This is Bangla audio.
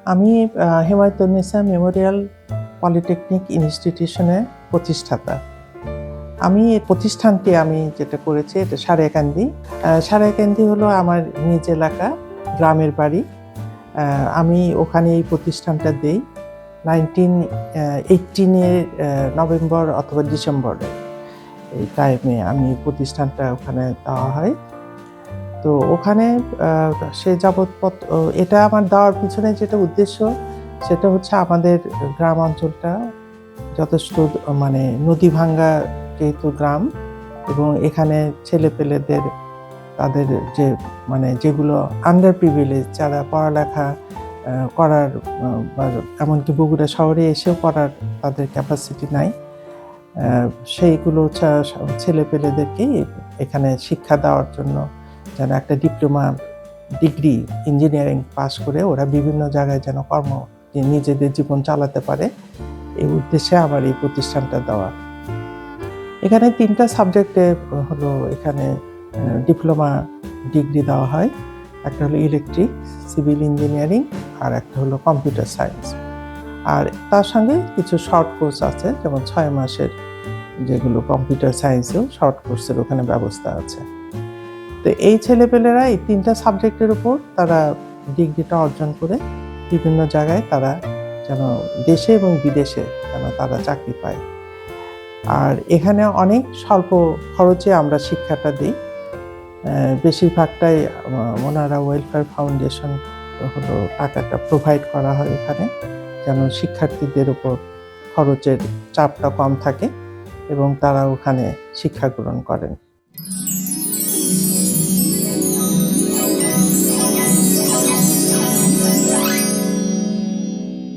আমি হিমায়তুন্নেছা মেমোরিয়াল পলিটেকনিক ইনস্টিটিউশনের প্রতিষ্ঠাতা। আমি এই প্রতিষ্ঠানটি যেটা করেছি এটা সারিয়াকান্দি। সারিয়াকান্দি হলো আমার নিজ এলাকা, গ্রামের বাড়ি। আমি ওখানে এই প্রতিষ্ঠানটা দেই 1918 নভেম্বর অথবা ডিসেম্বরে এই টাইমে আমি প্রতিষ্ঠানটা ওখানে দেওয়া হয়। তো ওখানে সে যাবৎ এটা আমার দেওয়ার পিছনে যেটা উদ্দেশ্য সেটা হচ্ছে আমাদের গ্রাম অঞ্চলটা যথেষ্ট নদী ভাঙ্গা যেহেতু গ্রাম, এবং এখানে ছেলেপেলেদের তাদের যে যেগুলো আন্ডার প্রিভিলেজ, যারা পড়ালেখা করার বা এমনকি বগুড়া শহরে এসেও পড়ার তাদের ক্যাপাসিটি নাই, সেইগুলো ছেলেপেলেদেরকে এখানে শিক্ষা দেওয়ার জন্য যেন একটা ডিপ্লোমা ডিগ্রি ইঞ্জিনিয়ারিং পাস করে ওরা বিভিন্ন জায়গায় যেন নিজেদের জীবন চালাতে পারে, এই উদ্দেশ্যে আমার এই প্রতিষ্ঠানটা দেওয়া। এখানে 3টা সাবজেক্টে হলো এখানে ডিপ্লোমা ডিগ্রি দেওয়া হয়। একটা হলো ইলেকট্রিক, সিভিল ইঞ্জিনিয়ারিং, আর একটা হলো কম্পিউটার সায়েন্স। আর তার সঙ্গে কিছু শর্ট কোর্স আছে, যেমন 6 মাসের যেগুলো কম্পিউটার সায়েন্সেও শর্ট কোর্সের ওখানে ব্যবস্থা আছে। তো এই ছেলেপেলেরা এই 3টা সাবজেক্টের উপর তারা ডিগ্রিটা অর্জন করে বিভিন্ন জায়গায় তারা যেন দেশে এবং বিদেশে যেন তারা চাকরি পায়। আর এখানে অনেক স্বল্প খরচে আমরা শিক্ষাটা দিই। বেশিরভাগটাই ওনারা ওয়েলফেয়ার ফাউন্ডেশন হলো টাকাটা প্রোভাইড করা হয় এখানে, যেন শিক্ষার্থীদের উপর খরচের চাপটা কম থাকে এবং তারা ওখানে শিক্ষা গ্রহণ করেন।